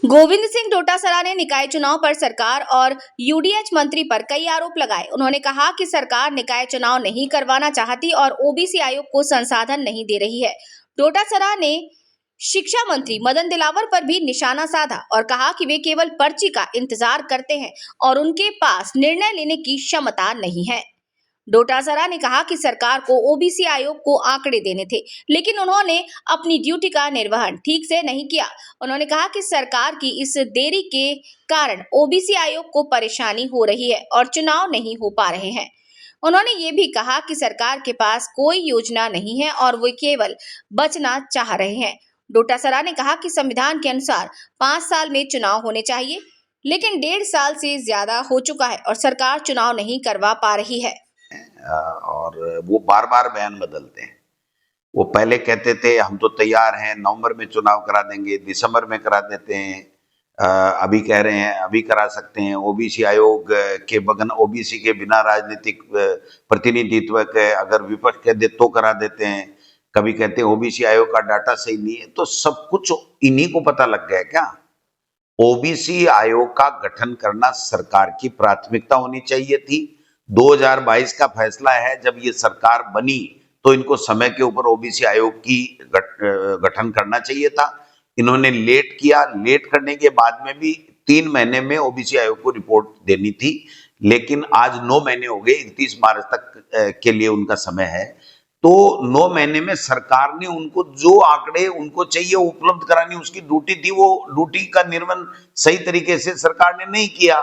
गोविंद सिंह डोटासरा ने निकाय चुनाव पर सरकार और यूडीएच मंत्री पर कई आरोप लगाए। उन्होंने कहा कि सरकार निकाय चुनाव नहीं करवाना चाहती और ओबीसी आयोग को संसाधन नहीं दे रही है। डोटासरा ने शिक्षा मंत्री मदन दिलावर पर भी निशाना साधा और कहा कि वे केवल पर्ची का इंतजार करते हैं और उनके पास निर्णय लेने की क्षमता नहीं है। डोटासरा ने कहा कि सरकार को ओबीसी आयोग को आंकड़े देने थे, लेकिन उन्होंने अपनी ड्यूटी का निर्वहन ठीक से नहीं किया। उन्होंने कहा कि सरकार की इस देरी के कारण ओबीसी आयोग को परेशानी हो रही है और चुनाव नहीं हो पा रहे हैं। उन्होंने ये भी कहा कि सरकार के पास कोई योजना नहीं है और वे केवल बचना चाह रहे हैं। डोटासरा ने कहा कि संविधान के अनुसार 5 साल में चुनाव होने चाहिए, लेकिन 1.5 साल से ज्यादा हो चुका है और सरकार चुनाव नहीं करवा पा रही है। और वो बार बार बयान बदलते हैं। वो पहले कहते थे हम तो तैयार हैं, नवंबर में चुनाव करा देंगे, दिसंबर में करा देते हैं। अभी कह रहे हैं अभी करा सकते हैं। ओबीसी आयोग के बगन ओबीसी के बिना राजनीतिक प्रतिनिधित्व के अगर विपक्ष कह दे तो करा देते हैं। कभी कहते हैं ओबीसी आयोग का डाटा सही नहीं है। तो सब कुछ इन्हीं को पता लग गया क्या? ओबीसी आयोग का गठन करना सरकार की प्राथमिकता होनी चाहिए थी। 2022 का फैसला है, जब ये सरकार बनी तो इनको समय के ऊपर ओबीसी आयोग की गठन करना चाहिए था। इन्होंने लेट किया। लेट करने के बाद में भी 3 महीने में ओबीसी आयोग को रिपोर्ट देनी थी, लेकिन आज 9 महीने हो गए। 31 मार्च तक के लिए उनका समय है। तो 9 महीने में सरकार ने उनको जो आंकड़े उनको चाहिए उपलब्ध करानी उसकी ड्यूटी थी। वो ड्यूटी का निर्वहन सही तरीके से सरकार ने नहीं किया,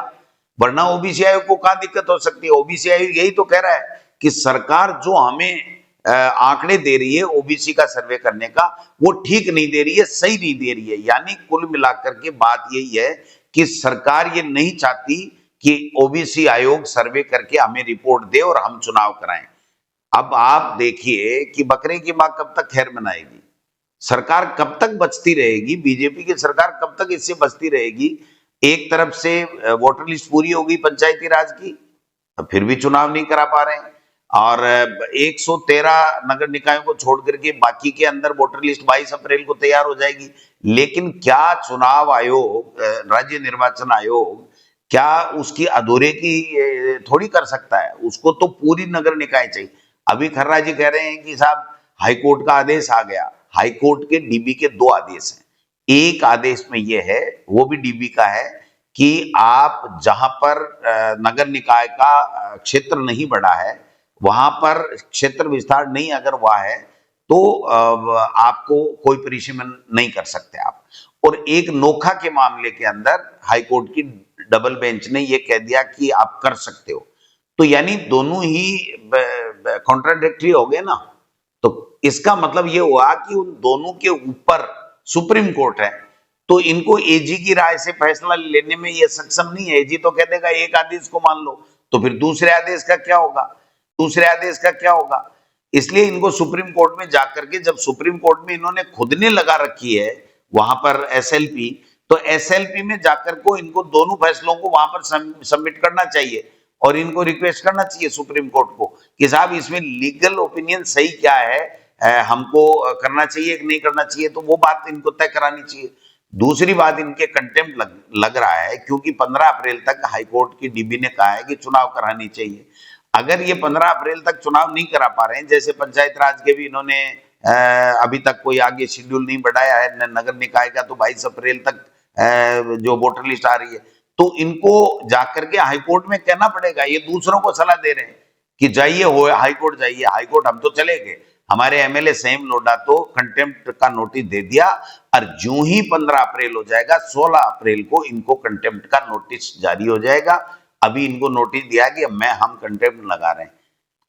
वरना ओबीसी आयोग को क्या दिक्कत हो सकती है? ओबीसी आयोग यही तो कह रहा है कि सरकार जो हमें आंकड़े दे रही है ओबीसी का सर्वे करने का, वो ठीक नहीं दे रही है, सही नहीं दे रही है। यानी कुल मिलाकर के बात यही है कि सरकार ये नहीं चाहती कि ओबीसी आयोग सर्वे करके हमें रिपोर्ट दे और हम चुनाव कराएं। अब आप देखिए कि बकरे की मां कब तक खैर मनाएगी? सरकार कब तक बचती रहेगी? बीजेपी की सरकार कब तक इससे बचती रहेगी? एक तरफ से वोटर लिस्ट पूरी हो गई पंचायती राज की, फिर भी चुनाव नहीं करा पा रहे हैं। और 113 नगर निकायों को छोड़ करके बाकी के अंदर वोटर लिस्ट 22 अप्रैल को तैयार हो जाएगी। लेकिन क्या चुनाव आयोग, राज्य निर्वाचन आयोग, क्या उसकी अधूरे की थोड़ी कर सकता है? उसको तो पूरी नगर निकाय चाहिए। अभी खर्रा जी कह रहे हैं कि साहब हाईकोर्ट का आदेश आ गया। हाईकोर्ट के डीबी के 2 आदेश हैं। एक आदेश में यह है, वो भी डीबी का है, कि आप जहां पर नगर निकाय का क्षेत्र नहीं बढ़ा है, वहां पर क्षेत्र विस्तार नहीं अगर हुआ है तो आपको कोई परिसीमन नहीं कर सकते आप। और एक नोखा के मामले के अंदर हाईकोर्ट की डबल बेंच ने यह कह दिया कि आप कर सकते हो। तो यानी दोनों ही कॉन्ट्राडिक्टरी हो गए ना। तो इसका मतलब ये हुआ कि उन दोनों के ऊपर सुप्रीम कोर्ट है, तो इनको एजी की राय से फैसला लेने में ये सक्षम नहीं है। एजी तो कह देगा एक आदेश को मान लो, तो फिर दूसरे आदेश का क्या होगा? दूसरे आदेश का क्या होगा? इसलिए इनको सुप्रीम कोर्ट में जाकर के, जब सुप्रीम कोर्ट में इन्होंने खुद ने लगा रखी है वहां पर एसएलपी, तो एसएलपी में जाकर को इनको दोनों फैसलों को वहां पर सबमिट करना चाहिए और इनको रिक्वेस्ट करना चाहिए सुप्रीम कोर्ट को कि साहब इसमें लीगल ओपिनियन सही क्या है, हमको करना चाहिए कि नहीं करना चाहिए। तो वो बात इनको तय करानी चाहिए। दूसरी बात, इनके कंटेम्प्ट लग रहा है क्योंकि 15 अप्रैल तक हाईकोर्ट की डीबी ने कहा है कि चुनाव करानी चाहिए। अगर ये 15 अप्रैल तक चुनाव नहीं करा पा रहे हैं, जैसे पंचायत राज के भी इन्होंने अभी तक कोई आगे शेड्यूल नहीं बढ़ाया है, नगर निकाय का तो 22 अप्रैल तक जो वोटर लिस्ट आ रही है, तो इनको जाकर के हाईकोर्ट में कहना पड़ेगा। ये दूसरों को सलाह दे रहे हैं कि जाइए हो हाईकोर्ट जाइए। हाईकोर्ट हम तो चले गए, हमारे एमएलए सेम लोडा तो कंटेम्प्ट का नोटिस दे दिया, और जो ही 15 अप्रैल हो जाएगा 16 अप्रैल को इनको कंटेम्प्ट का नोटिस जारी हो जाएगा। अभी इनको नोटिस दिया कि हम कंटेम्प्ट लगा रहे हैं।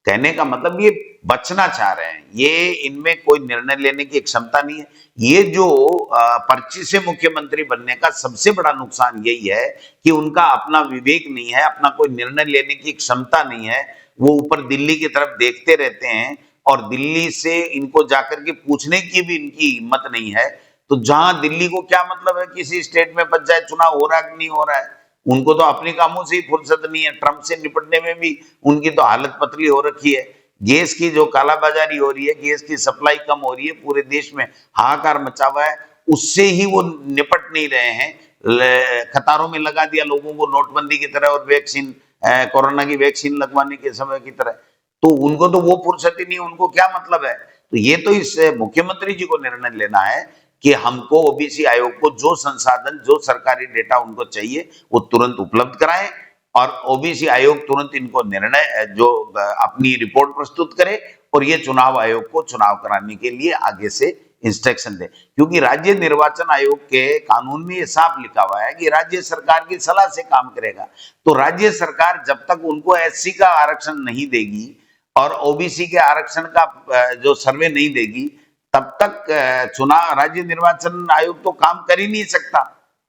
कहने का मतलब ये बचना चाह रहे हैं, ये इनमें कोई निर्णय लेने की क्षमता नहीं है। ये जो पर्ची से मुख्यमंत्री बनने का सबसे बड़ा नुकसान यही है कि उनका अपना विवेक नहीं है, अपना कोई निर्णय लेने की क्षमता नहीं है। वो ऊपर दिल्ली की तरफ देखते रहते हैं और दिल्ली से इनको जाकर के पूछने की भी इनकी हिम्मत नहीं है। तो जहां दिल्ली को क्या मतलब है किसी स्टेट में पंचायत चुनाव हो रहा है कि नहीं हो रहा है? उनको तो अपने कामों से ही फुर्सत नहीं है। ट्रंप से निपटने में भी उनकी तो हालत पतली हो रखी है। गैस की जो कालाबाजारी हो रही है, गैस की सप्लाई कम हो रही है, पूरे देश में हाहाकार मचा हुआ है, उससे ही वो निपट नहीं रहे हैं। कतारों में लगा दिया लोगों को नोटबंदी की तरह और वैक्सीन कोरोना की वैक्सीन लगवाने के समय की तरह, तो उनको तो वो फुर्सत ही नहीं, उनको क्या मतलब है। तो ये तो इस मुख्यमंत्री जी को निर्णय लेना है कि हमको ओबीसी आयोग को जो संसाधन, जो सरकारी डेटा उनको चाहिए वो तुरंत उपलब्ध कराएं और ओबीसी आयोग तुरंत इनको निर्णय जो अपनी रिपोर्ट प्रस्तुत करे और ये चुनाव आयोग को चुनाव कराने के लिए आगे से इंस्ट्रक्शन दे, क्योंकि राज्य निर्वाचन आयोग के कानून में ये साफ लिखा हुआ है कि राज्य सरकार की सलाह से काम करेगा। तो राज्य सरकार जब तक उनको एससी का आरक्षण नहीं देगी और ओबीसी के आरक्षण का जो सर्वे नहीं देगी, तब तक चुनाव राज्य निर्वाचन आयोग तो काम कर ही नहीं सकता,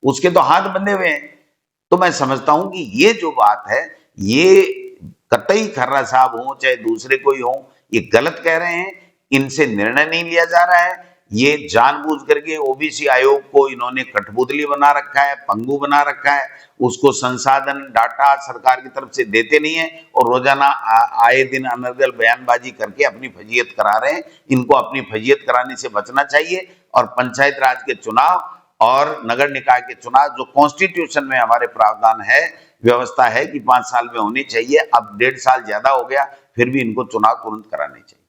उसके तो हाथ बंधे हुए हैं। तो मैं समझता हूं कि ये जो बात है, ये कतई खर्रा साहब हो चाहे दूसरे कोई हो, ये गलत कह रहे हैं, इनसे निर्णय नहीं लिया जा रहा है। ये जानबूझ करके ओबीसी आयोग को इन्होंने कठपुतली बना रखा है, पंगु बना रखा है, उसको संसाधन डाटा सरकार की तरफ से देते नहीं है और रोजाना आए दिन अनर्गल बयानबाजी करके अपनी फजीयत करा रहे हैं। इनको अपनी फजीयत कराने से बचना चाहिए और पंचायत राज के चुनाव और नगर निकाय के चुनाव जो कॉन्स्टिट्यूशन में हमारे प्रावधान है, व्यवस्था है कि 5 साल में होनी चाहिए, अब 1.5 साल ज्यादा हो गया, फिर भी इनको चुनाव तुरंत कराने चाहिए।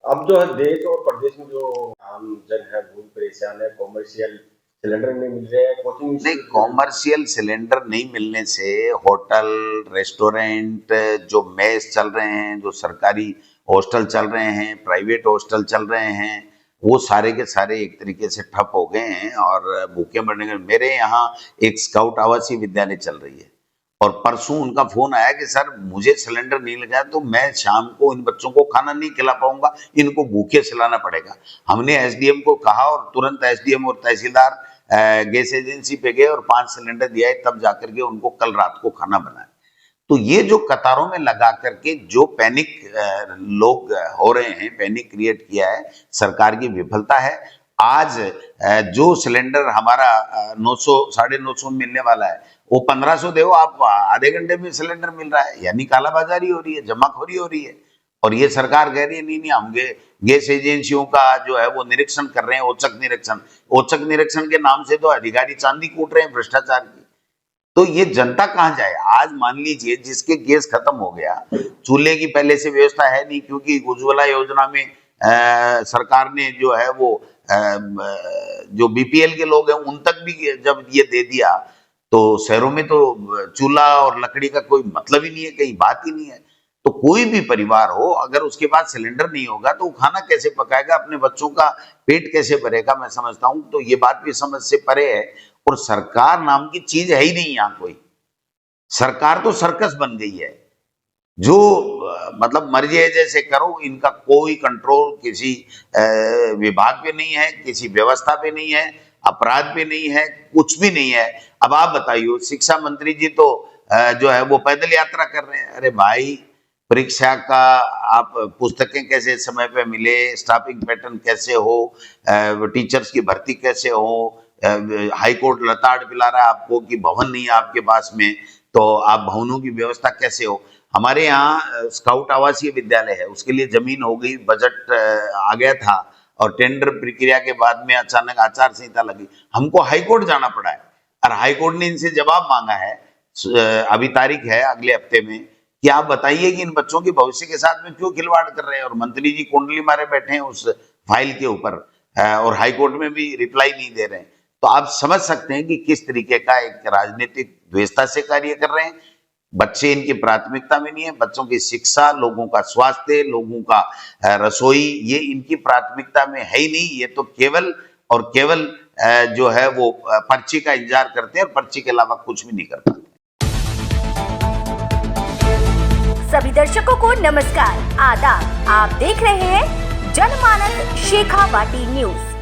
अब जो है देश और प्रदेश में जो आम जन है बहुत परेशान है, कॉमर्शियल सिलेंडर नहीं मिल रहे हैं, कोचिंग नहीं, कॉमर्शियल सिलेंडर नहीं मिलने से होटल, रेस्टोरेंट, जो मेस चल रहे हैं, जो सरकारी हॉस्टल चल रहे हैं, प्राइवेट हॉस्टल चल रहे हैं, वो सारे के सारे एक तरीके से ठप हो गए हैं और भूखे मरने के। मेरे यहाँ एक स्काउट आवासीय विद्यालय चल रही है और परसों उनका फोन आया कि सर मुझे सिलेंडर नहीं लगा तो मैं शाम को इन बच्चों को खाना नहीं खिला पाऊंगा, इनको भूखे खिलाना पड़ेगा। हमने एसडीएम को कहा और तुरंत एसडीएम और तहसीलदार गैस एजेंसी पे गए और 5 सिलेंडर दिया, तब जाकर के उनको कल रात को खाना बनाया। तो ये जो कतारों में लगा करके जो पैनिक लोग हो रहे हैं, पैनिक क्रिएट किया है, सरकार की विफलता है। आज जो सिलेंडर हमारा 900 950 मिलने वाला है वो 1500 दो, आप आधे घंटे में सिलेंडर मिल रहा है, यानी कालाबाजारी हो रही है, जमाखोरी हो रही है। और ये सरकार कह रही है नहीं हम गैस एजेंसियों का जो है वो निरीक्षण कर रहे हैं, औचक निरीक्षण के नाम से तो अधिकारी चांदी कूट रहे हैं भ्रष्टाचार की। तो ये जनता कहाँ जाए। आज मान लीजिए जिसके गैस खत्म हो गया, चूल्हे की पहले से व्यवस्था है नहीं, क्योंकि उज्ज्वला योजना में सरकार ने जो है वो जो बीपीएल के लोग हैं उन तक भी जब ये दे दिया, तो शहरों में तो चूल्हा और लकड़ी का कोई मतलब ही नहीं है, कहीं बात ही नहीं है। तो कोई भी परिवार हो, अगर उसके पास सिलेंडर नहीं होगा तो वो खाना कैसे पकाएगा, अपने बच्चों का पेट कैसे भरेगा। मैं समझता हूं तो ये बात भी समझ से परे है और सरकार नाम की चीज है ही नहीं यहाँ कोई। सरकार तो सर्कस बन गई है, जो मतलब मर्जी है जैसे करो, इनका कोई कंट्रोल किसी विभाग पे नहीं है, किसी व्यवस्था पे नहीं है, अपराध पे नहीं है, कुछ भी नहीं है। अब आप बताइए, शिक्षा मंत्री जी तो जो है वो पैदल यात्रा कर रहे हैं। अरे भाई, परीक्षा का आप पुस्तकें कैसे समय पे मिले, स्टाफिंग पैटर्न कैसे हो, टीचर्स की भर्ती कैसे हो, हाई कोर्ट लताड़ पिला रहा है आपको कि भवन नहीं है आपके पास में, तो आप भवनों की व्यवस्था कैसे हो। हमारे यहाँ स्काउट आवासीय विद्यालय है, उसके लिए जमीन हो गई, बजट आ गया था और टेंडर प्रक्रिया के बाद में अचानक आचार संहिता लगी, हमको हाईकोर्ट जाना पड़ा है और हाईकोर्ट ने इनसे जवाब मांगा है, अभी तारीख है अगले हफ्ते में, कि आप बताइए कि इन बच्चों के भविष्य के साथ में क्यों खिलवाड़ कर रहे हैं। और मंत्री जी कुंडली मारे बैठे हैं उस फाइल के ऊपर और हाईकोर्ट में भी रिप्लाई नहीं दे रहे हैं। तो आप समझ सकते हैं कि किस तरीके का एक राजनीतिक द्वेषता से कार्य कर रहे हैं। बच्चे इनकी प्राथमिकता में नहीं है, बच्चों की शिक्षा, लोगों का स्वास्थ्य, लोगों का रसोई, ये इनकी प्राथमिकता में है ही नहीं। ये तो केवल और केवल जो है वो पर्ची का इंतजार करते हैं और पर्ची के अलावा कुछ भी नहीं कर पाते। सभी दर्शकों को नमस्कार, आदाब। आप देख रहे हैं जनमानस शेखावाटी न्यूज।